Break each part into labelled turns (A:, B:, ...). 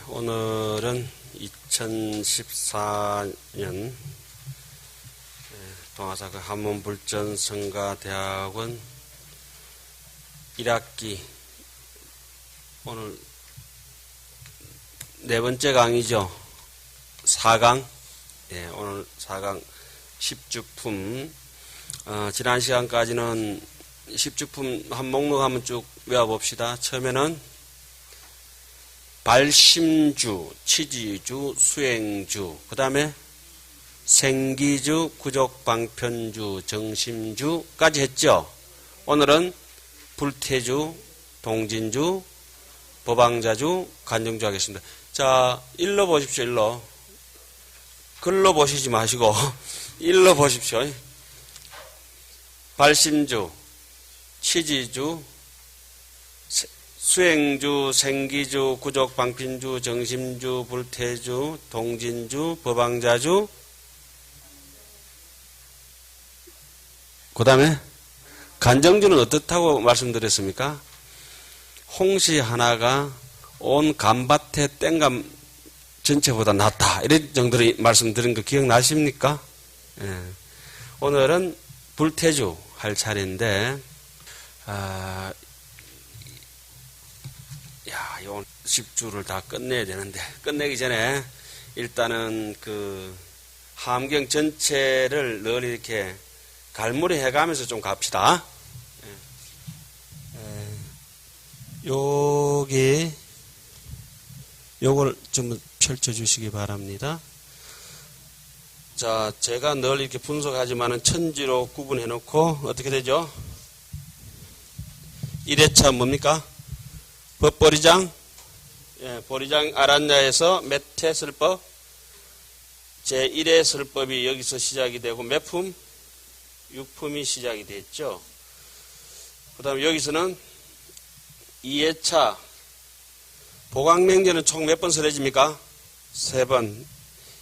A: 오늘은 2014년 동아사그 한문불전성가대학원 1학기 오늘 네 번째 강의죠. 4강. 오늘 4강 10주품. 지난 시간까지는 10주품 한 목록 한번 쭉 외워봅시다. 처음에는 발심주, 치지주, 수행주, 그 다음에 생기주, 구족방편주, 정심주까지 했죠. 오늘은 불태주, 동진주, 법왕자주, 간정주 하겠습니다. 자, 일로 보십시오. 일로. 글로 보시지 마시고 일로 보십시오. 발심주, 치지주, 수행주, 생기주, 구족방편주, 정심주, 불태주, 동진주, 법왕자주, 그 다음에 간정주는 어떻다고 말씀드렸습니까? 홍시 하나가 온 감밭의 땡감 전체보다 낫다. 이런 정도로 말씀드린 거 기억나십니까? 오늘은 불태주 할 차례인데, 요 10주를 다 끝내야 되는데, 끝내기 전에 일단은 그 함경 전체를 늘 이렇게 갈무리 해가면서 좀 갑시다. 요걸 좀 펼쳐주시기 바랍니다. 자, 제가 늘 이렇게 분석하지만은 천지로 구분해 놓고 어떻게 되죠? 1회차 뭡니까? 법보리장, 보리장 아란야에서 몇회 설법? 제1회 설법이 여기서 시작이 되고 몇 품? 6품이 시작이 됐죠. 그 다음에 여기서는 2회차, 보강명제는 총 몇 번 설해집니까? 3번.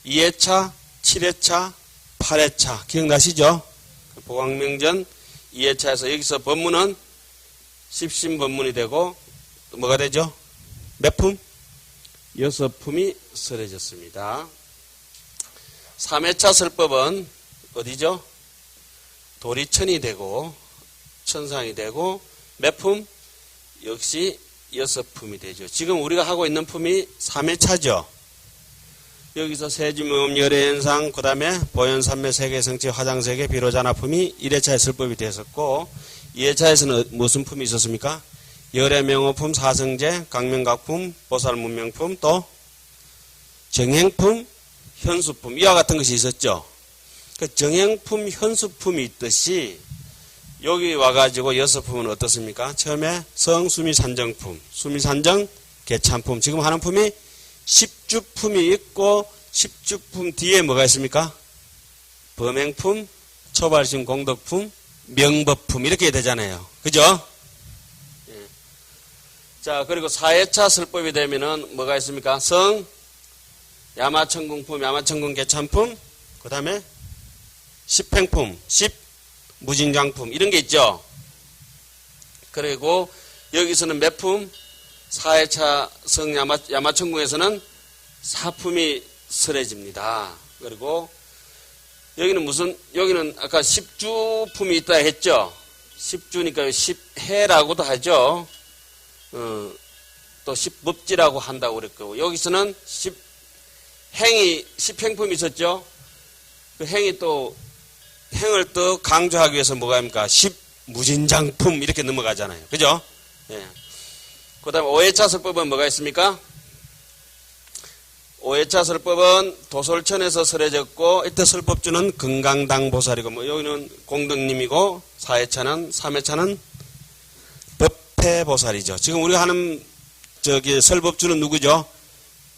A: 2회차, 7회차, 8회차. 기억나시죠? 보강명전 2회차에서 여기서 법문은 십신법문이 되고 또 뭐가 되죠? 몇 품? 6품이 설해졌습니다. 3회차 설법은 어디죠? 도리천이 되고 천상이 되고 몇 품? 역시 6품이 되죠. 지금 우리가 하고 있는 품이 3회차죠. 여기서 세지무음 열애현상, 그 다음에 보현삼매 세계성체 화장세계 비로자나품이 1회차에 설법이 됐었고, 2회차에서는 무슨 품이 있었습니까? 열애명호품, 사성제, 강명각품, 보살문명품, 또 정행품, 현수품, 이와 같은 것이 있었죠. 그 정행품, 현수품이 있듯이 여기 와가지고 6품은 어떻습니까? 처음에 성수미산정품, 수미산정, 개참품. 지금 하는 품이 10주품이 있고 10주품 뒤에 뭐가 있습니까? 범행품, 초발심 공덕품, 명법품 이렇게 되잖아요. 그죠? 자, 그리고 4회차 설법이 되면은 뭐가 있습니까? 성, 야마천궁품, 야마천궁 개참품, 그 다음에 십행품, 무진장품 이런 게 있죠. 그리고 여기서는 몇 품? 4회차 성 야마천궁에서는 4품이 설해집니다. 그리고 여기는 아까 10주품이 있다 했죠. 10주니까 10해라고도 하죠. 또 10법지라고 한다고 그랬고, 여기서는 10행품이 있었죠. 그 행을 또 강조하기 위해서 뭐가 합니까? 10무진장품 이렇게 넘어가잖아요. 그죠? 그 다음에 5회차 설법은 뭐가 있습니까? 5회차 설법은 도솔천에서 설해졌고, 이때 설법주는 금강당보살이고, 여기는 공덕님이고, 3회차는 법회보살이죠. 지금 우리가 하는 설법주는 누구죠?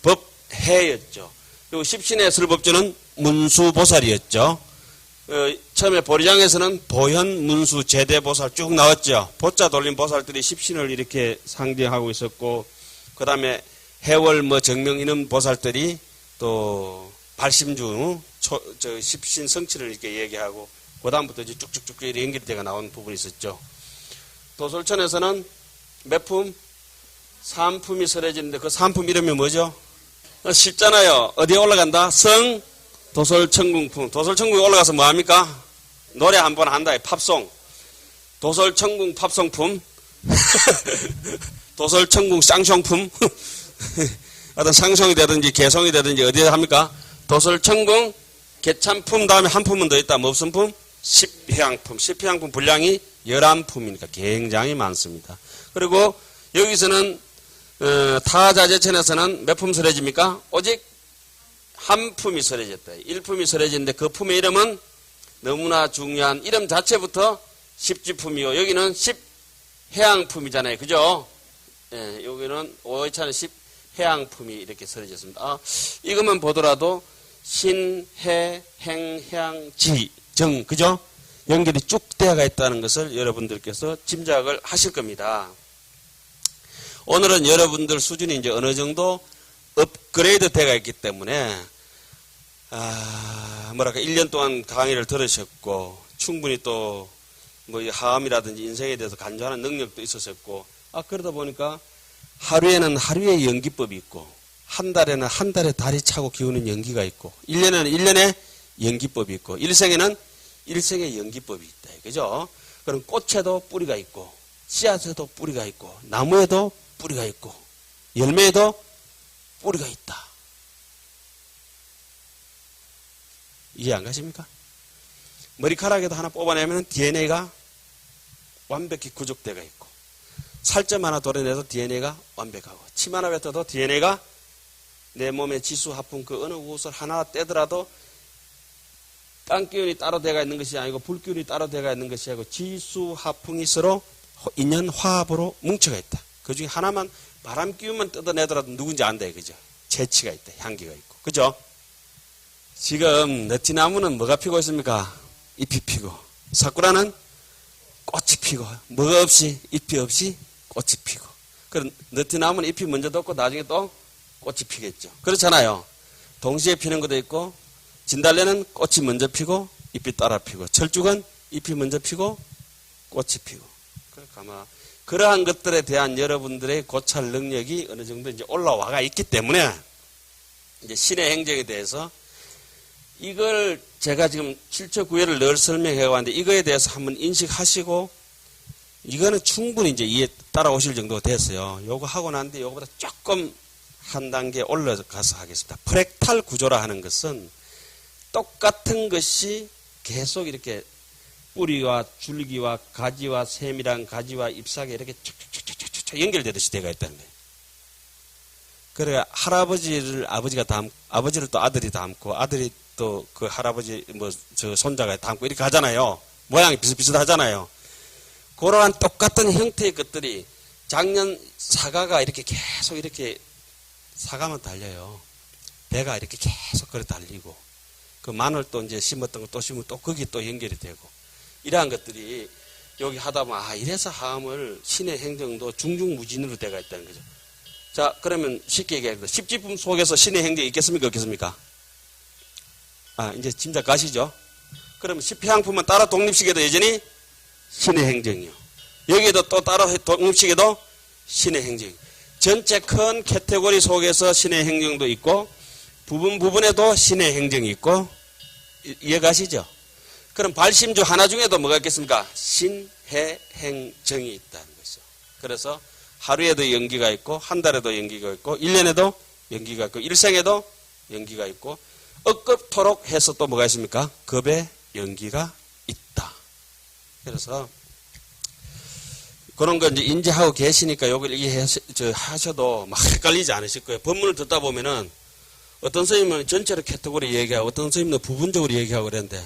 A: 법회였죠. 그리고 십신의 설법주는 문수보살이었죠. 처음에 보리장에서는 보현, 문수, 제대보살 쭉 나왔죠. 보자 돌린 보살들이 십신을 이렇게 상징하고 있었고, 그 다음에 해월, 정명 이런 보살들이 또 발심주, 십신 성취를 이렇게 얘기하고, 그 다음부터 이제 쭉쭉쭉 연결되가 나온 부분이 있었죠. 도솔천에서는 몇 품? 3품이 서려지는데 그 3품 이름이 뭐죠? 쉽잖아요. 어디에 올라간다? 성, 도솔천궁품. 도솔천궁에 올라가서 뭐합니까? 노래 한번 한다. 팝송. 도솔천궁 팝송품. 도솔천궁 쌍숑품. 어떤 상송이 되든지 개송이 되든지 어디에 합니까? 도솔천궁 개참품 다음에 한 품은 더 있다. 무슨 품? 십회양품. 십회양품 분량이 11품이니까 굉장히 많습니다. 그리고 여기서는 타자제천에서는 몇 품 서려집니까? 오직 한 품이 서려졌다. 1품이 서려지는데 그 품의 이름은 너무나 중요한 이름 자체부터 십지품이요. 여기는 십해양품이잖아요. 그죠? 예, 여기는 오해찬은 십해양품이 이렇게 서려졌습니다. 이것만 보더라도 신, 해, 행, 해양, 지, 정, 그죠? 연결이 쭉 되어가 있다는 것을 여러분들께서 짐작을 하실 겁니다. 오늘은 여러분들 수준이 이제 어느 정도 업그레이드 되어 있기 때문에, 1년 동안 강의를 들으셨고, 충분히 또, 하음이라든지 인생에 대해서 간주하는 능력도 있었었고, 그러다 보니까 하루에는 하루의 연기법이 있고, 한 달에는 한 달에 다리 차고 기우는 연기가 있고, 1년에는 1년에 연기법이 있고, 일생에는 일생의 연기법이 있다. 그죠? 그럼 꽃에도 뿌리가 있고, 씨앗에도 뿌리가 있고, 나무에도 뿌리가 있고, 열매에도 뿌리가 있다. 이해 안 가십니까? 머리카락에도 하나 뽑아내면 DNA가 완벽히 구족되어 있고, 살점 하나 도려내도 DNA가 완벽하고, 침 하나 뱉어도 DNA가 내 몸의 지수, 하품 그 어느 곳을 하나 떼더라도 땅 기운이 따로 되어 있는 것이 아니고 불 기운이 따로 되어 있는 것이 아니고 지수, 하풍이 서로 인연 화합으로 뭉쳐가 있다. 그 중에 하나만 바람 기운만 뜯어내더라도 누군지 안다. 그죠? 재치가 있다. 향기가 있고. 그죠? 지금 너티나무는 뭐가 피고 있습니까? 잎이 피고. 사쿠라는 꽃이 피고. 뭐가 없이? 잎이 없이 꽃이 피고. 그럼 너티나무는 잎이 먼저 돋고 나중에 또 꽃이 피겠죠. 그렇잖아요. 동시에 피는 것도 있고, 진달래는 꽃이 먼저 피고 잎이 따라 피고, 철쭉은 잎이 먼저 피고 꽃이 피고. 그러니까 아마 그러한 것들에 대한 여러분들의 고찰 능력이 어느 정도 이제 올라와가 있기 때문에 이제 신의 행정에 대해서 이걸 제가 지금 7초 9회를 늘 설명해 왔는데 이거에 대해서 한번 인식하시고 이거는 충분히 이제 이해 따라오실 정도가 됐어요. 요거 하고 난 뒤에 요거보다 조금 한 단계 올라가서 하겠습니다. 프랙탈 구조라 하는 것은 똑같은 것이 계속 이렇게 뿌리와 줄기와 가지와 세밀한 가지와 잎사귀 이렇게 촉촉촉촉촉 연결되듯이 되어 있다는 거예요. 그래 할아버지를 아버지가 담고 아버지를 또 아들이 담고 아들이 또 그 할아버지 저 손자가 담고 이렇게 하잖아요. 모양이 비슷비슷하잖아요. 그러한 똑같은 형태의 것들이 작년 사과가 이렇게 계속 이렇게 사과만 달려요. 배가 이렇게 계속 그래 달리고 그 마늘 또 이제 심었던 거 또 심으면 또 거기 또 연결이 되고 이러한 것들이 여기 하다 보면 이래서 하음을 신의 행정도 중중무진으로 되어 있다는 거죠. 자 그러면 쉽게 얘기합니다. 십지품 속에서 신의 행정이 있겠습니까? 없겠습니까? 이제 짐작 가시죠? 그러면 십회양품은 따로 독립식에도 여전히 신의 행정이요. 여기에도 또 따로 독립식에도 신의 행정. 전체 큰 카테고리 속에서 신의 행정도 있고 부분에도 신의 행정이 있고 이해가시죠? 그럼 발심주 하나 중에도 뭐가 있겠습니까? 신, 해, 행정이 있다는 것이죠. 그래서 하루에도 연기가 있고 한 달에도 연기가 있고 1년에도 연기가 있고 일생에도 연기가 있고 억겁토록 해서 또 뭐가 있습니까? 급에 연기가 있다. 그래서 그런 거 이제 인지하고 계시니까 요걸 이해하셔도 막 헷갈리지 않으실 거예요. 본문을 듣다 보면은 어떤 선생님은 전체로 카테고리 얘기하고 어떤 선생님은 부분적으로 얘기하고 그랬는데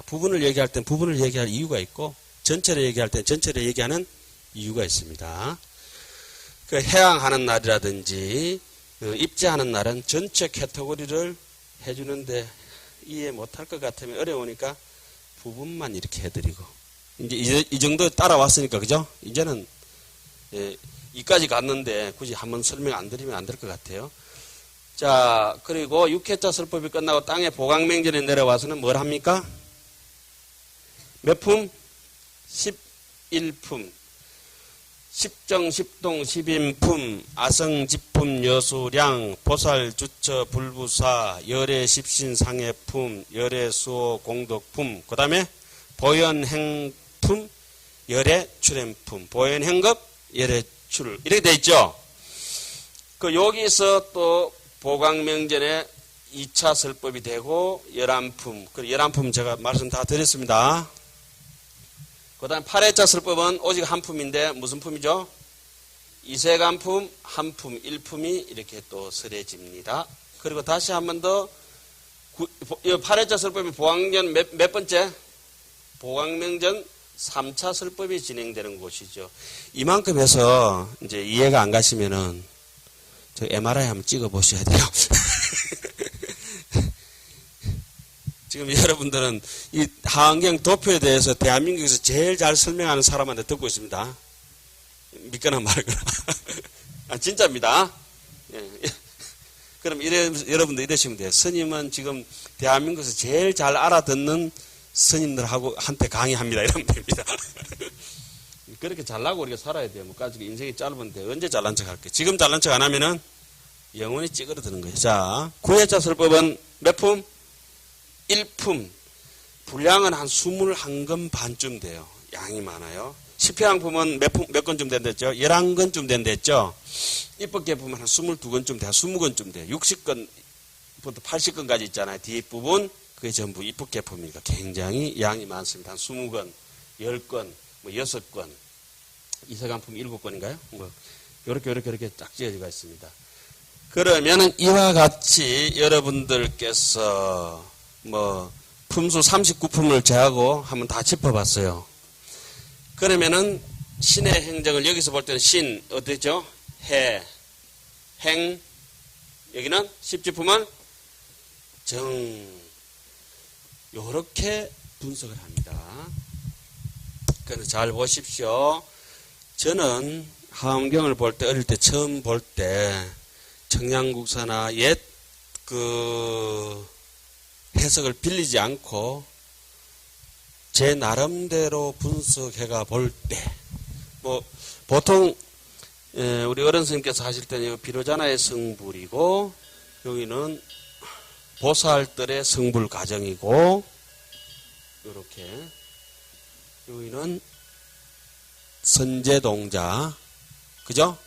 A: 부분을 얘기할 땐 부분을 얘기할 이유가 있고 전체를 얘기할 땐 전체를 얘기하는 이유가 있습니다. 그 해양하는 날이라든지 입제하는 날은 전체 카테고리를 해주는데 이해 못할 것 같으면 어려우니까 부분만 이렇게 해드리고 이제 이 정도 따라왔으니까 그죠? 이제는 이까지 갔는데 굳이 한번 설명 안 드리면 안 될 것 같아요. 자 그리고 6회차 설법이 끝나고 땅에 보강맹전에 내려와서는 뭘 합니까? 몇 품? 11품. 십정, 십동, 십인품, 아성, 지품, 여수량, 보살, 주처, 불부사, 열애, 십신, 상해품, 열애, 수호, 공덕품, 그 다음에 보현행품, 열애, 출행품, 보현행급, 열애, 출, 이렇게 돼 있죠. 그 여기서 또 보광명전에 2차 설법이 되고 열한품, 그 열한품 제가 말씀 다 드렸습니다. 그 다음 8회차 설법은 오직 한 품인데 무슨 품이죠? 이세간품, 한품, 일품이 이렇게 또 설해집니다. 그리고 다시 한 번 더 8회차 설법이 보광전 몇 번째? 보광명전 3차 설법이 진행되는 곳이죠. 이만큼 해서 이제 이해가 안 가시면은 저 MRI 한번 찍어 보셔야 돼요. 지금 여러분들은 이 하안경 도표에 대해서 대한민국에서 제일 잘 설명하는 사람한테 듣고 있습니다. 믿거나 말거나. 아, 진짜입니다. 예. 그럼 여러분들 이러시면 돼요. 스님은 지금 대한민국에서 제일 잘 알아듣는 스님들하고 한테 강의합니다. 이러면 됩니다. 그렇게 잘나고 우리가 살아야 돼요. 뭐, 가지고 인생이 짧은데 언제 잘난 척 할게요. 지금 잘난 척 안 하면은 영원히 찌그러드는 거예요. 자, 9회차 설법은 몇 품? 1품. 분량은 한 21건 반쯤 돼요. 양이 많아요. 10회항품은 몇 건쯤 된댔죠? 11건쯤 된댔죠? 입법계품은 한 22건쯤 돼요. 20건쯤 돼요. 60건부터 80건까지 있잖아요. 뒷부분. 그게 전부 입법계품이니까 굉장히 양이 많습니다. 한 20건, 10건, 뭐 6건, 이세간품 7건인가요? 뭐, 요렇게 딱 지어지고 있습니다. 그러면은 이와 같이 여러분들께서 뭐 품수 39품을 제하고 한번 다 짚어봤어요. 그러면은 신의 행정을 여기서 볼 때는 신 어떻죠? 해, 행, 여기는 십지품은 정, 요렇게 분석을 합니다. 그래서 잘 보십시오. 저는 하엄경을 볼 때 어릴 때 처음 볼 때 청양국사나 옛 해석을 빌리지 않고 제 나름대로 분석해가 볼 때, 뭐, 보통, 우리 어른 스님께서 하실 때는 비로자나의 성불이고, 여기는 보살들의 성불 과정이고, 요렇게, 여기는 선제동자, 그죠?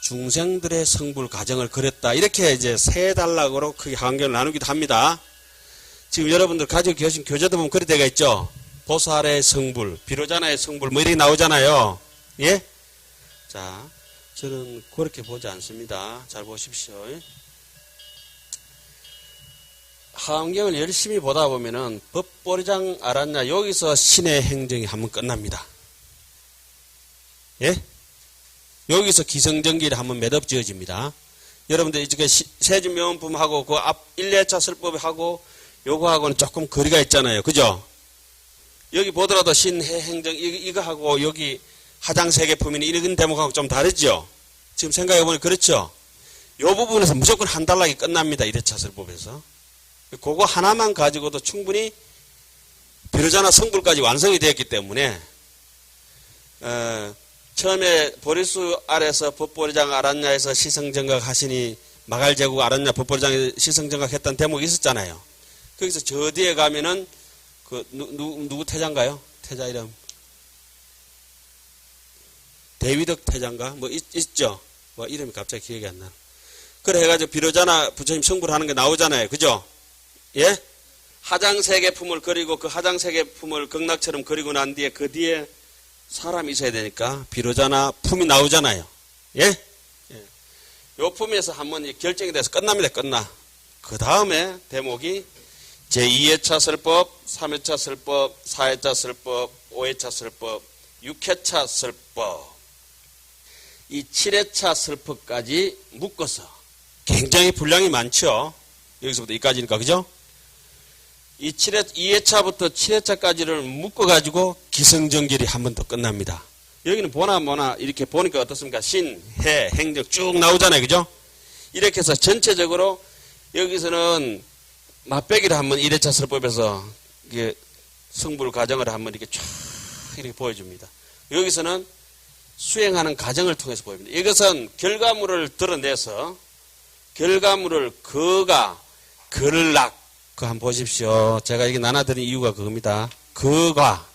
A: 중생들의 성불 과정을 그렸다. 이렇게 이제 세 단락으로 크게 한경을 나누기도 합니다. 지금 여러분들 가지고 계신 교재도 보면 그런 데가 있죠. 보살의 성불, 비로자나의 성불, 뭐 이렇게 나오잖아요. 예? 자, 저는 그렇게 보지 않습니다. 잘 보십시오. 하엄경을 열심히 보다 보면은 법보리장 알았냐? 여기서 신의 행정이 한번 끝납니다. 예? 여기서 기성정기를 한번 매듭 지어집니다. 여러분들 이렇게 세준명품하고 그 앞 1회차 설법하고 요거하고는 조금 거리가 있잖아요. 그죠? 여기 보더라도 신해행정 이거하고 여기 하장세계품이니 이런 대목하고 좀 다르죠? 지금 생각해보니 그렇죠? 요 부분에서 무조건 한 단락이 끝납니다. 1회차 설법에서. 그거 하나만 가지고도 충분히 비로자나 성불까지 완성이 되었기 때문에 처음에 보리수 아래서 법보리장 알았냐에서 시성정각 하시니 마갈제국 알았냐 법보리장에 시성정각 했던 대목이 있었잖아요. 거기서 저 뒤에 가면은 누구 태자인가요? 태자 이름 대위덕 태자인가? 뭐 있죠? 뭐 이름이 갑자기 기억이 안 나. 그래 해가지고 비로자나 부처님 성불하는 게 나오잖아요. 그죠? 예? 하장세계품을 그리고 그 하장세계품을 극락처럼 그리고 난 뒤에 그 뒤에 사람이 있어야 되니까 비로자나 품이 나오잖아요. 예? 예. 요 품에서 한번 결정이 돼서 끝납니다. 끝나. 그 다음에 대목이 제2회차 설법, 3회차 설법, 4회차 설법, 5회차 설법, 6회차 설법. 이 7회차 설법까지 묶어서 굉장히 분량이 많죠. 여기서부터 여기까지니까 그죠? 이 2회차부터 7회차까지를 묶어가지고 기성정결이 한 번 더 끝납니다. 여기는 보나 이렇게 보니까 어떻습니까? 신, 해, 행정 쭉 나오잖아요. 그죠? 이렇게 해서 전체적으로 여기서는 맛배기를 한번 1회차 설법에서 성불 과정을 한번 이렇게 쫙 이렇게 보여줍니다. 여기서는 수행하는 과정을 통해서 보입니다. 이것은 결과물을 드러내서 결과물을 그가 걸락 그 한번 보십시오. 제가 이게 나눠드린 이유가 그겁니다. 그가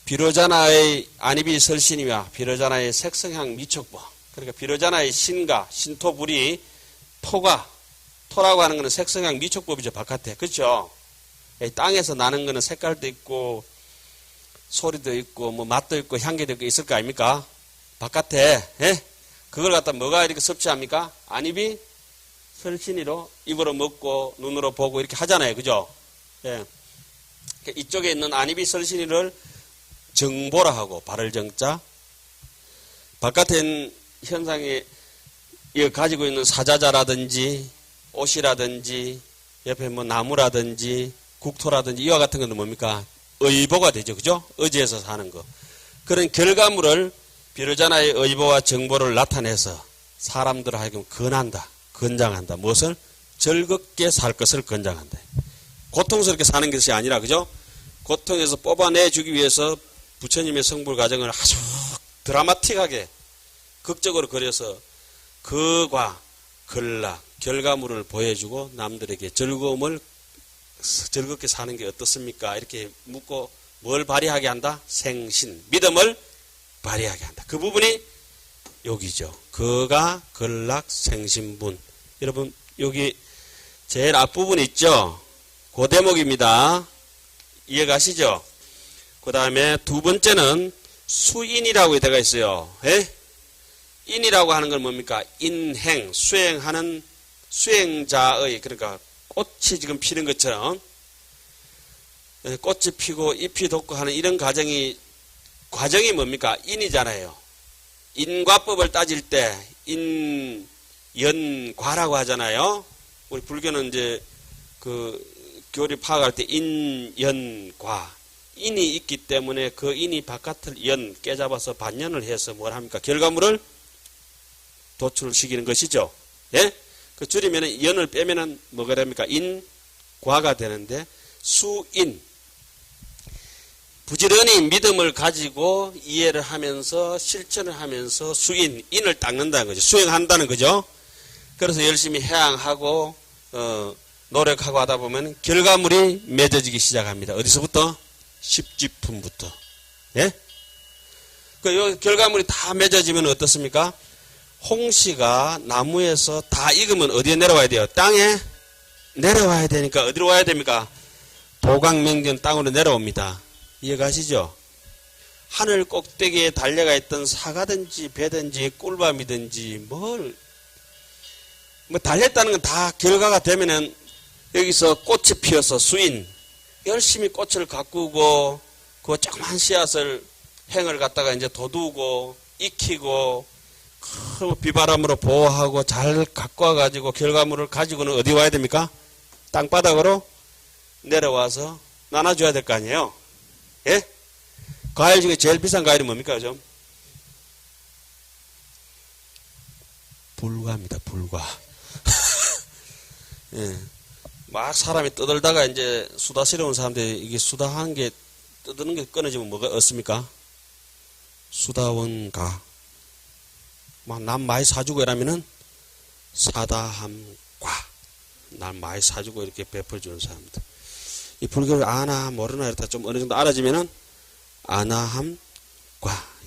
A: 비로자나의 안입이 설신이와 비로자나의 색성향 미촉보 그러니까 비로자나의 신과 신토불이 토라고 하는 것은 색성향 미촉법이죠. 바깥에. 그렇죠? 땅에서 나는 것은 색깔도 있고 소리도 있고 뭐 맛도 있고 향기도 있고 있을 거 아닙니까? 바깥에. 예? 그걸 갖다 뭐가 이렇게 섭취합니까? 안입이 설신이로 입으로 먹고 눈으로 보고 이렇게 하잖아요. 그죠? 예. 이쪽에 있는 안입이 설신이를 정보라 하고 발을 정자 바깥에 있는 현상이 가지고 있는 사자자라든지 옷이라든지 옆에 뭐 나무라든지 국토라든지 이와 같은 것은 뭡니까? 의보가 되죠. 그죠? 의지해서 사는 거. 그런 결과물을 비로자나의 의보와 정보를 나타내서 사람들을 하여금 권한다. 권장한다. 무엇을? 즐겁게 살 것을 권장한다. 고통스럽게 사는 것이 아니라 그죠? 고통에서 뽑아내주기 위해서 부처님의 성불 과정을 아주 드라마틱하게 극적으로 그려서 그과 걸락 결과물을 보여주고 남들에게 즐겁게 사는 게 어떻습니까? 이렇게 묻고 뭘 발휘하게 한다? 생신, 믿음을 발휘하게 한다. 그 부분이 여기죠. 그가 걸락 생신분. 여러분 여기 제일 앞부분 있죠? 그 대목입니다. 이해가시죠? 그 다음에 두 번째는 수인이라고 되어 있어요. 에? 인이라고 하는 건 뭡니까? 인행, 수행하는 수행자의 그러니까 꽃이 지금 피는 것처럼 꽃이 피고 잎이 돋고 하는 이런 과정이 뭡니까? 인이잖아요. 인과법을 따질 때 인연과라고 하잖아요. 우리 불교는 이제 그 교리 파악할 때 인연과 인이 있기 때문에 그 인이 바깥을 깨잡아서 반연을 해서 뭘 합니까? 결과물을 도출시키는 것이죠. 예? 그 줄이면 연을 빼면은 뭐가 됩니까? 인과가 되는데 수인 부지런히 믿음을 가지고 이해를 하면서 실천을 하면서 인을 닦는다는 거죠. 수행한다는 거죠. 그래서 열심히 해양하고 노력하고 하다 보면 결과물이 맺어지기 시작합니다. 어디서부터? 십지품부터. 예? 그 결과물이 다 맺어지면 어떻습니까? 홍시가 나무에서 다 익으면 어디에 내려와야 돼요? 땅에 내려와야 되니까 어디로 와야 됩니까? 도강명견 땅으로 내려옵니다. 이해가시죠? 하늘 꼭대기에 달려가 있던 사과든지 배든지 꿀밤이든지 뭐 달렸다는 건 다 결과가 되면은 여기서 꽃이 피어서 수인 열심히 꽃을 가꾸고 그 조그만 씨앗을 행을 갖다가 이제 돋우고 익히고 비바람으로 보호하고 잘 갖고 와가지고 결과물을 가지고는 어디 와야 됩니까? 땅바닥으로 내려와서 나눠줘야 될 거 아니에요? 예? 과일 중에 제일 비싼 과일이 뭡니까? 좀? 불과입니다. 불과. 예. 막 사람이 떠들다가 이제 수다스러운 사람들이 이게 수다하는 게 떠드는 게 끊어지면 뭐가 없습니까? 수다원가. 막 남 많이 사주고 이러면은 사다함과. 남 많이 사주고 이렇게 베풀어주는 사람들. 이 불교를 아나 모르나 이렇다 좀 어느 정도 알아지면은 아나함과.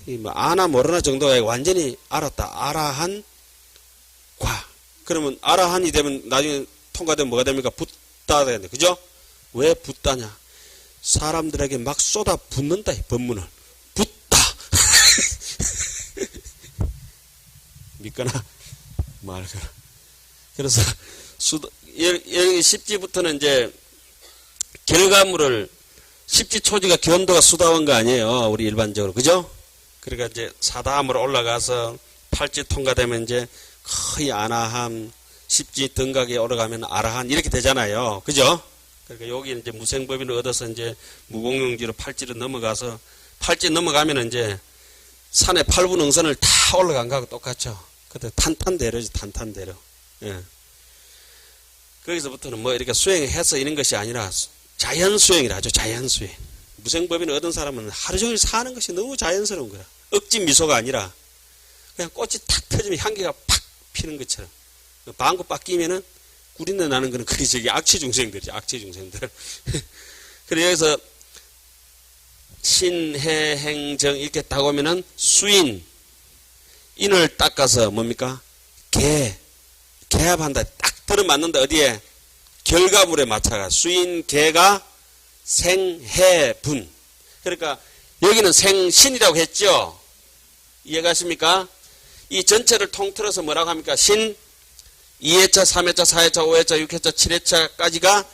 A: 이 뭐 아나 모르나 정도가 완전히 알았다. 아라한과. 그러면 아라한이 되면 나중에 통과되면 뭐가 됩니까? 붓다 되는데, 그죠? 왜 붓다냐? 사람들에게 막 쏟아 붓는다, 이 법문을. 붓다! 믿거나, 말거나. 그래서, 여기 십지부터는 이제, 결과물을, 십지초지가 견도가 수다원 거 아니에요. 우리 일반적으로. 그죠? 그러니까 이제 사다함으로 올라가서, 팔지 통과되면 이제, 거의 아나함, 십지 등각에 올라가면 아라한 이렇게 되잖아요. 그죠? 그러니까 여기 이제 무생법인을 얻어서 이제 무공용지로 팔지로 넘어가서 팔지 넘어가면 이제 산에 팔분응선을 다 올라간 거하고 똑같죠. 그때 탄탄대로지, 탄탄대로. 예. 거기서부터는 뭐 이렇게 수행해서 이런 것이 아니라 자연수행이라 하죠. 자연수행. 무생법인을 얻은 사람은 하루 종일 사는 것이 너무 자연스러운 거야. 억지 미소가 아니라 그냥 꽃이 탁 펴지면 향기가 팍 피는 것처럼. 방구 빡 끼면은 구린내 나는 거는 그게 저기 악취 중생들이죠. 악취 중생들. 그래서 여기서 신해행정 이렇게 딱 오면은 수인, 인을 닦아서 뭡니까? 개합한다. 딱 들어맞는다. 어디에? 결과물에 맞춰가. 수인, 개가 생해분. 그러니까 여기는 생신이라고 했죠. 이해가십니까? 이 전체를 통틀어서 뭐라고 합니까? 신, 2회차, 3회차, 4회차, 5회차, 6회차, 7회차까지가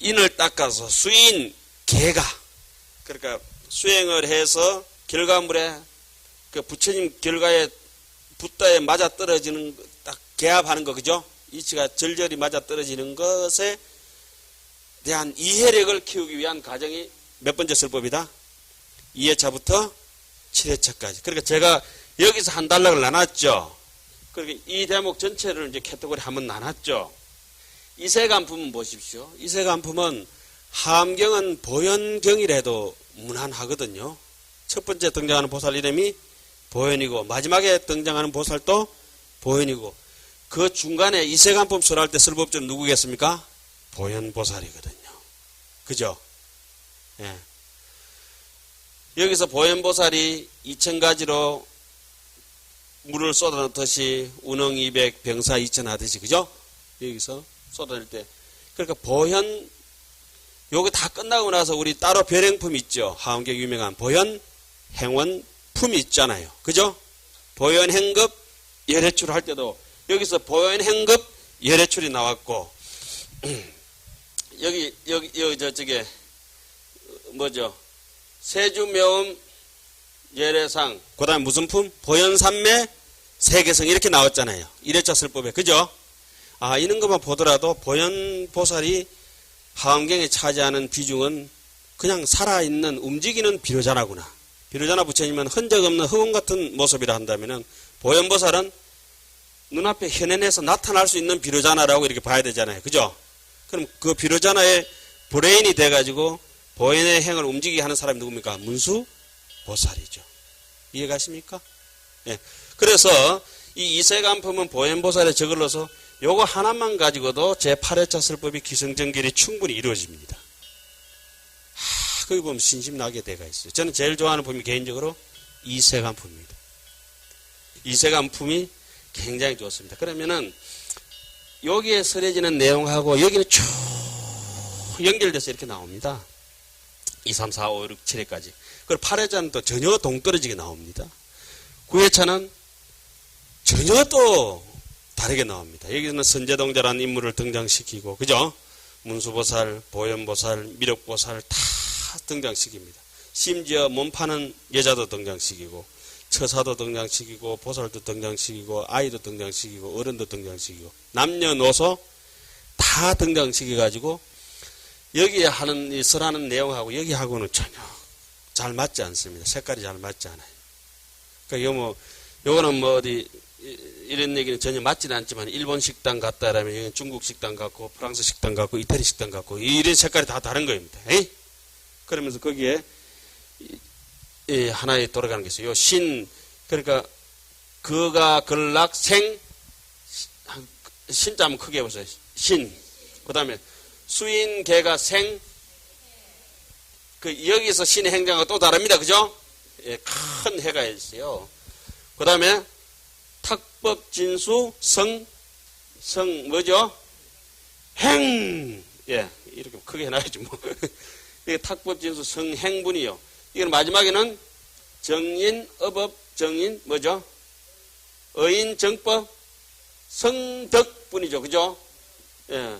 A: 인을 닦아서 수인, 개가. 그러니까 수행을 해서 결과물에 그 부처님 결과에 붓다에 맞아 떨어지는 딱 개합하는 거 그죠? 이치가 절절히 맞아 떨어지는 것에 대한 이해력을 키우기 위한 과정이 몇 번째 설법이다? 2회차부터 7회차까지. 그러니까 제가 여기서 한 단락을 나눴죠. 그러니까 이 대목 전체를 이제 카테고리 한번 나눴죠. 이세간품은 보십시오. 이세간품은 함경은 보현경이라도 무난하거든요. 첫 번째 등장하는 보살 이름이 보현이고 마지막에 등장하는 보살도 보현이고 그 중간에 이세간품 설할 때 설법주는 누구겠습니까? 보현보살이거든요. 그죠? 예. 여기서 보현보살이 2000가지로 물을 쏟아놓듯이 운흥이백 병사 이천하듯이 그죠? 여기서 쏟아낼 때 그러니까 보현 요게 다 끝나고 나서 우리 따로 별행품 있죠. 하원경 유명한 보현 행원품이 있잖아요. 그죠? 보현 행급 열애출 할 때도 여기서 보현 행급 열애출이 나왔고 여기 저쪽에 뭐죠? 세주묘음 열애상 그 다음에 무슨 품? 보현삼매 세계성 이렇게 나왔잖아요. 1회차 설법에 그죠? 아 이런 것만 보더라도 보현보살이 하원경에 차지하는 비중은 그냥 살아있는 움직이는 비로자나구나. 비로자나 부처님은 흔적 없는 흑원 같은 모습이라 한다면은 보현보살은 눈앞에 현현해서 나타날 수 있는 비로자나라고 이렇게 봐야 되잖아요. 그죠? 그럼 그 비로자나의 브레인이 돼가지고 보현의 행을 움직이게 하는 사람이 누굽니까? 문수보살이죠. 이해가십니까? 예. 그래서 이 이세간품은 보현보살에 저걸러서 요거 하나만 가지고도 제8회차 설법이 기승전결이 충분히 이루어집니다. 거기 보면 신심나게 돼가 있어요. 저는 제일 좋아하는 품이 개인적으로 이세간품입니다. 이세간품이 굉장히 좋습니다. 그러면은 여기에 설해지는 내용하고 여기는 쭉 연결돼서 이렇게 나옵니다. 2, 3, 4, 5, 6, 7회까지. 그리고 8회차는 또 전혀 동떨어지게 나옵니다. 9회차는 전혀 또 다르게 나옵니다. 여기서는 선제동자라는 인물을 등장시키고, 그죠? 문수보살, 보현보살, 미륵보살 다 등장시킵니다. 심지어 몸 파는 여자도 등장시키고, 처사도 등장시키고, 보살도 등장시키고, 아이도 등장시키고, 어른도 등장시키고, 남녀노소 다 등장시켜가지고, 여기에 하는, 이 설하는 내용하고 여기하고는 전혀 잘 맞지 않습니다. 색깔이 잘 맞지 않아요. 그러니까 요거는 뭐 어디, 이런 얘기는 전혀 맞지는 않지만 일본 식당 갔다라면 여기는 중국 식당 같고 프랑스 식당 같고 이태리 식당 같고 이런 색깔이 다 다른 겁니다. 에이? 그러면서 거기에 하나에 돌아가는 게 있어요. 요 신 그러니까 거가 걸락 생 신자 한번 크게 해보세요. 신 그 다음에 수인 개가 생 그 여기서 신의 행장과 또 다릅니다. 그죠? 예, 큰 해가 있어요. 그 다음에 탁법 진수 성 뭐죠? 행 예 이렇게 크게 해놔야지 뭐 이게 탁법 진수 성행분이요. 이건 마지막에는 정인 어법 정인 뭐죠? 어인 정법 성덕분이죠. 그죠? 예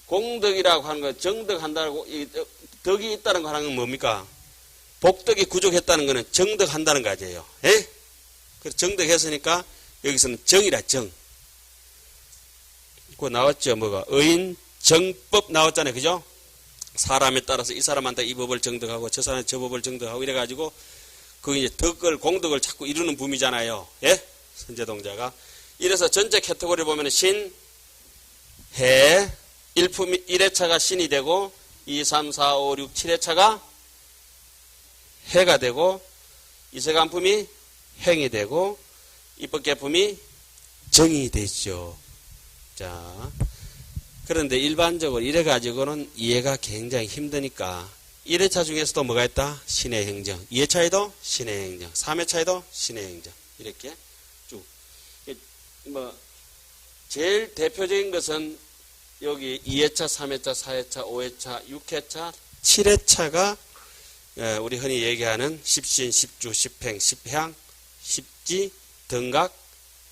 A: 공덕이라고 하는 거 정덕한다고 덕이 있다는 거 하는 건 뭡니까? 복덕이 구족했다는 거는 정덕한다는 거지요. 예? 그래서 정덕했으니까 여기서는 정이라 정. 그거 나왔죠. 뭐가? 의인 정법 나왔잖아요. 그죠? 사람에 따라서 이 사람한테 이 법을 정덕하고 저 사람한테 저 법을 정덕하고 이래가지고 그 이제 덕을 공덕을 자꾸 이루는 붐이잖아요. 예? 선제동자가. 이래서 전체 카테고리 보면 신, 해, 1회차가 신이 되고 2, 3, 4, 5, 6, 7회차가 해가 되고 이세간품이 행이 되고 입법계품이 정이 되죠. 자, 그런데 일반적으로 이래 가지고는 이해가 굉장히 힘드니까 1회차 중에서도 뭐가 있다? 신의 행정. 2회차에도 신의 행정. 3회차에도 신의 행정. 이렇게 쭉. 뭐 제일 대표적인 것은 여기 2회차, 3회차, 4회차, 5회차, 6회차, 7회차가 우리 흔히 얘기하는 십신, 십주, 십행, 십향, 십지, 등각,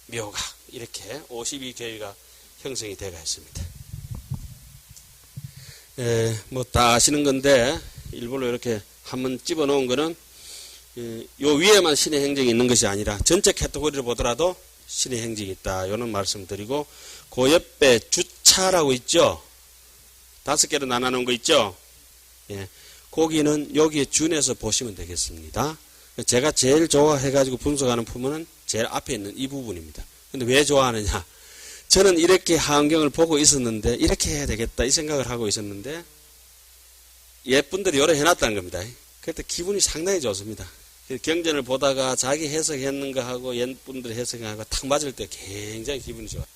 A: 묘각 이렇게 52개의가 형성이 되어 있습니다. 뭐 다 아시는 건데 일부러 이렇게 한번 집어놓은 거는 요 위에만 신의 행정이 있는 것이 아니라 전체 카테고리를 보더라도 신의 행정이 있다. 이런 말씀 드리고 그 옆에 주차라고 있죠. 5개로 나눠놓은 거 있죠. 예. 거기는 여기에 준해서 보시면 되겠습니다. 제가 제일 좋아해가지고 분석하는 부분은 제일 앞에 있는 이 부분입니다. 근데 왜 좋아하느냐? 저는 이렇게 하은경을 보고 있었는데 이렇게 해야 되겠다 이 생각을 하고 있었는데 옛분들이 여러 해놨다는 겁니다. 그때 기분이 상당히 좋습니다. 경전을 보다가 자기 해석했는 거하고 옛분들 해석하고 탁 맞을 때 굉장히 기분이 좋아요.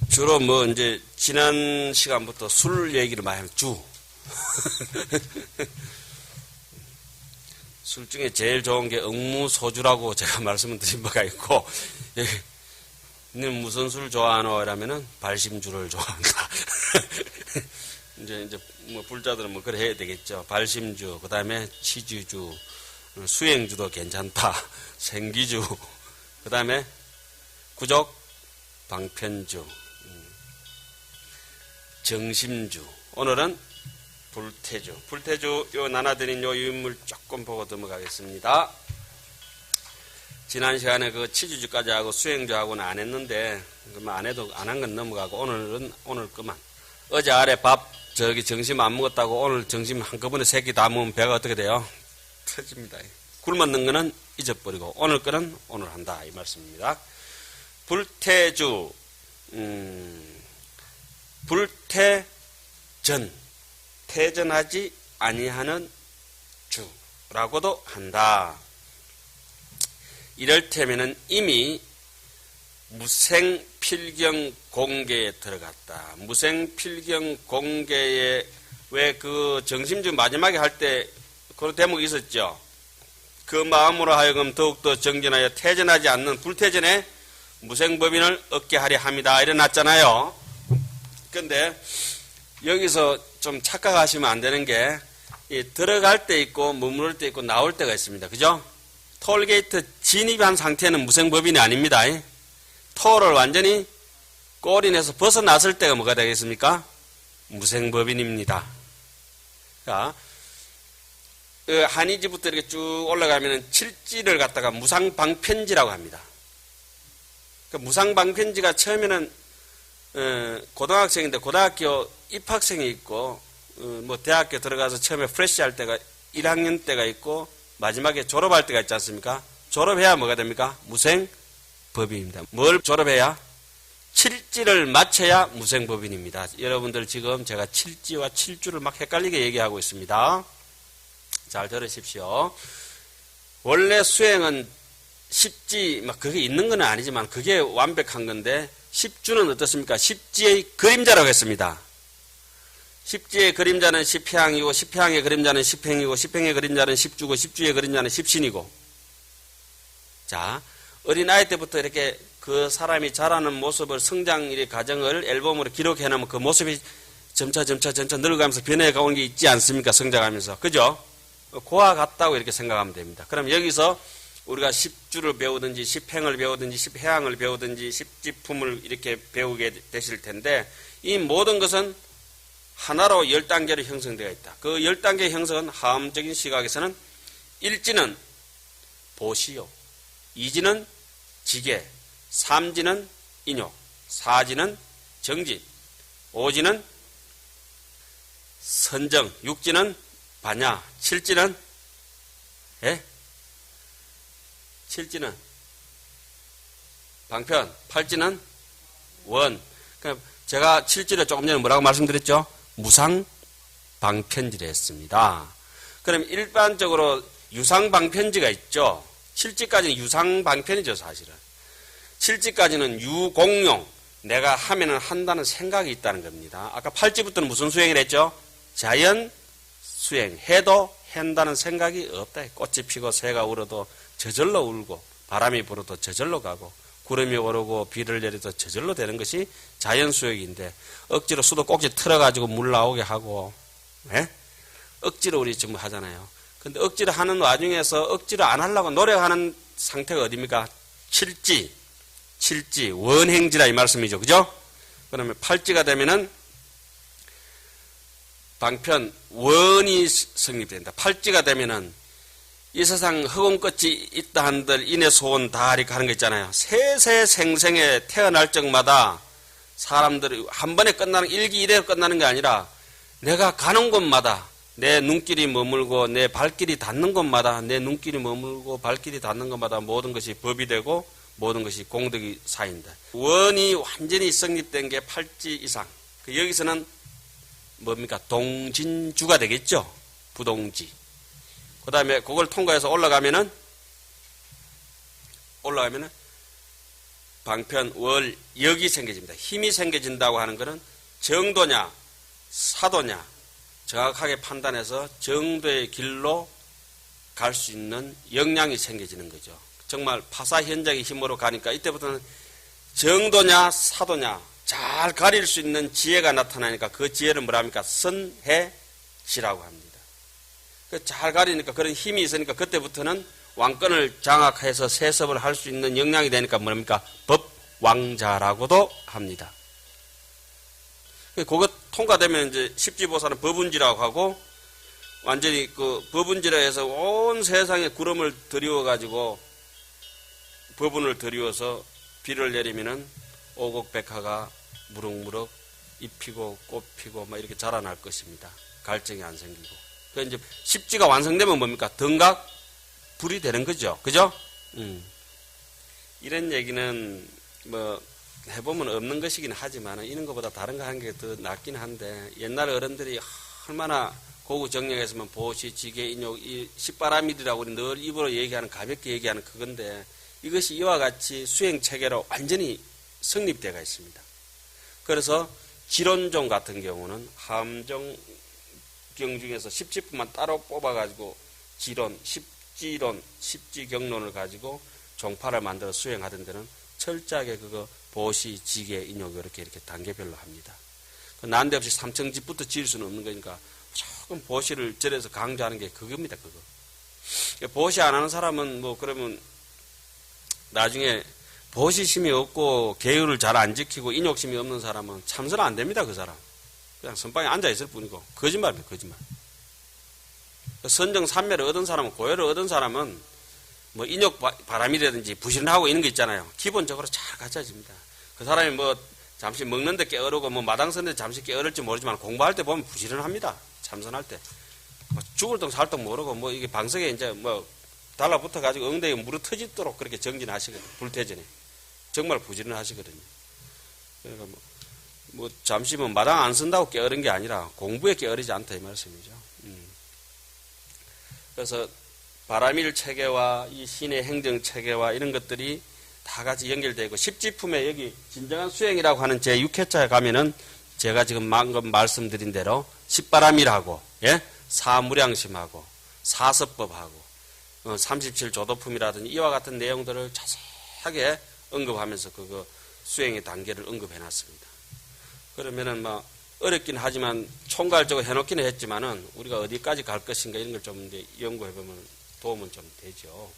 A: 주로 뭐 이제 지난 시간부터 술 얘기를 많이 하면 술 중에 제일 좋은 게 응무소주라고 제가 말씀을 드린 바가 있고, 너는 무슨 술 좋아하노? 라면은 발심주를 좋아한다. 이제 뭐 불자들은 뭐 그래 해야 되겠죠. 발심주, 그 다음에 치주주, 수행주도 괜찮다. 생기주, 그 다음에 구족, 방편주, 정심주. 오늘은 불태주. 불태주 요 나눠드린 요 유인물 조금 보고 넘어가겠습니다. 지난 시간에 그 치주주까지 하고 수행주하고는 안 했는데, 안 해도 안 한 건 넘어가고, 오늘 그만. 어제 아래 밥, 점심 안 먹었다고 오늘 점심 한꺼번에 3끼 다 먹으면 배가 어떻게 돼요? 터집니다. 굶었는 거는 잊어버리고, 오늘 거는 오늘 한다. 이 말씀입니다. 불태주, 불태전. 퇴전하지 아니하는 주라고도 한다. 이럴테면은 이미 무생필경 공계에 들어갔다. 무생필경 공계에 왜 그 정심주 마지막에 할 때 그런 대목이 있었죠. 그 마음으로 하여금 더욱더 정진하여 퇴전하지 않는 불퇴전에 무생법인을 얻게 하려 합니다. 일어났잖아요. 그런데 여기서 좀 착각하시면 안 되는 게 들어갈 때 있고 머무를 때 있고 나올 때가 있습니다. 그죠? 톨게이트 진입한 상태는 무생법인이 아닙니다. 톨을 완전히 꼬리내서 벗어났을 때가 뭐가 되겠습니까? 무생법인입니다. 자, 한의지부터 이렇게 쭉 올라가면 칠지를 갖다가 무상방편지라고 합니다. 그 무상방편지가 처음에는 고등학생인데 고등학교 입학생이 있고 뭐 대학교 들어가서 처음에 프레시 할 때가 1학년 때가 있고 마지막에 졸업할 때가 있지 않습니까? 졸업해야 뭐가 됩니까? 무생법인입니다. 뭘 졸업해야? 칠지를 마쳐야 무생법인입니다. 여러분들 지금 제가 칠지와 칠주를 막 헷갈리게 얘기하고 있습니다. 잘 들으십시오. 원래 수행은 십지 막 그게 있는 건 아니지만 그게 완벽한 건데 십주는 어떻습니까? 십지의 그림자라고 했습니다. 십지의 그림자는 십향이고 십향의 그림자는 십행이고 십행의 그림자는 십주고 십주의 그림자는 십신이고. 자, 어린아이 때부터 이렇게 그 사람이 자라는 모습을 성장의 과정을 앨범으로 기록해 놓으면 그 모습이 점차 늙어가면서 변해가 오는 게 있지 않습니까? 성장하면서. 그죠? 그와 같다고 이렇게 생각하면 됩니다. 그럼 여기서 우리가 십주를 배우든지 십행을 배우든지 십해양을 배우든지 십지품을 이렇게 배우게 되실 텐데 이 모든 것은 하나로 10단계로 형성되어 있다. 그 10단계 형성은 하음적인 시각에서는 1지는 보시요, 2지는 지계, 3지는 인욕, 4지는 정진, 5지는 선정, 6지는 반야, 7지는 7지는 방편, 8지는 원. 그러니까 제가 7지를 조금 전에 뭐라고 말씀드렸죠? 무상 방편지를 했습니다. 그럼 일반적으로 유상방편지가 있죠. 7지까지는 유상방편이죠, 사실은. 7지까지는 유공용, 내가 하면은 한다는 생각이 있다는 겁니다. 아까 8지부터는 무슨 수행을 했죠? 자연 수행, 해도 한다는 생각이 없다. 꽃이 피고 새가 울어도 저절로 울고 바람이 불어도 저절로 가고 구름이 오르고 비를 내려도 저절로 되는 것이 자연 수행인데 억지로 수도 꼭지 틀어가지고 물 나오게 하고 억지로 우리 지금 하잖아요. 근데 억지로 하는 와중에서 억지로 안 하려고 노력하는 상태가 어디입니까? 7지, 원행지라 이 말씀이죠. 그죠? 그러면 8지가 되면은 방편, 원이 성립된다. 8지가 되면은 이 세상 허공끝이 있다 한들 인의 소원 다 이렇게 하는 거 있잖아요. 세세생생에 태어날 적마다 사람들이 한 번에 끝나는, 일기 이래로 끝나는 게 아니라 내가 가는 곳마다 내 눈길이 머물고 내 발길이 닿는 곳마다 내 눈길이 머물고 발길이 닿는 곳마다 모든 것이 법이 되고 모든 것이 공덕이 쌓인다. 원이 완전히 성립된 게 8지 이상. 여기서는 뭡니까? 동진주가 되겠죠. 부동지. 그 다음에 그걸 통과해서 올라가면은 방편, 월, 역이 생겨집니다. 힘이 생겨진다고 하는 것은 정도냐, 사도냐, 정확하게 판단해서 정도의 길로 갈 수 있는 역량이 생겨지는 거죠. 정말 파사 현장의 힘으로 가니까 이때부터는 정도냐, 사도냐, 잘 가릴 수 있는 지혜가 나타나니까 그 지혜를 뭐라 합니까? 선해지라고 합니다. 잘 가리니까 그런 힘이 있으니까 그때부터는 왕권을 장악해서 세습을 할 수 있는 역량이 되니까 뭡니까? 법왕자라고도 합니다. 그거 통과되면 이제 십지보살은 법운지라고 하고 완전히 그 법운지라 해서 온 세상에 구름을 들이워가지고 법운을 들이워서 비를 내리면은 오곡백화가 무럭무럭 잎 피고 꽃 피고 막 이렇게 자라날 것입니다. 갈증이 안 생기고. 그 이제 십지가 완성되면 뭡니까? 등각 불이 되는 거죠. 그죠? 이런 얘기는 뭐 해보면 없는 것이긴 하지만 이런 것보다 다른 거 하는 게 더 낫긴 한데 옛날 어른들이 얼마나 고구정령했으면 보시, 지계, 인욕, 이 십바라밀이라고 우리 늘 입으로 얘기하는 가볍게 얘기하는 그건데 이것이 이와 같이 수행체계로 완전히 성립되어 있습니다. 그래서 지론종 같은 경우는 함정 경 중에서 십지뿐만 따로 뽑아가지고 지론, 십지론, 십지경론을 가지고 종파를 만들어 수행하던 데는 철저하게 그거 보시, 지계, 인욕 이렇게 단계별로 합니다. 난데없이 삼청집부터 지을 수는 없는 거니까 조금 보시를 절에서 강조하는 게 그겁니다. 그거. 보시 안 하는 사람은 뭐 그러면 나중에 보시심이 없고 계율을 잘 안 지키고 인욕심이 없는 사람은 참선 안 됩니다. 그 사람. 그냥 선방에 앉아있을 뿐이고 거짓말입니다. 거짓말. 선정 삼매를 얻은 사람은 고열을 얻은 사람은 뭐 인욕 바람이라든지 부실하고 있는 거 있잖아요. 기본적으로 잘 갖춰집니다. 그 사람이 뭐 잠시 먹는데 깨어르고 뭐 마당 서는데 잠시 깨어를지 모르지만 공부할 때 보면 부실합니다. 참선할 때. 뭐 죽을 동 살 동 모르고 뭐 이게 방석에 이제 뭐 달라붙어 가지고 엉덩이 물어 터지도록 그렇게 정진하시거든요. 불태전에. 정말 부지런하시거든요. 그러니까 뭐 잠시 뭐 마당 안 쓴다고 깨어른 게 아니라 공부에 깨어르지 않다 이 말씀이죠. 그래서 바라밀 체계와 이 신의 행정 체계와 이런 것들이 다 같이 연결되고 십지품에 여기 진정한 수행이라고 하는 제 6회차에 가면은 제가 지금 방금 말씀드린 대로 십바라밀하고 사무량심하고 사섭법하고 37조도품이라든지 이와 같은 내용들을 자세하게 언급하면서 그거 수행의 단계를 언급해 놨습니다. 그러면은 뭐 어렵긴 하지만 총괄적으로 해놓기는 했지만은 우리가 어디까지 갈 것인가 이런 걸 좀 연구해 보면 도움은 좀 되죠.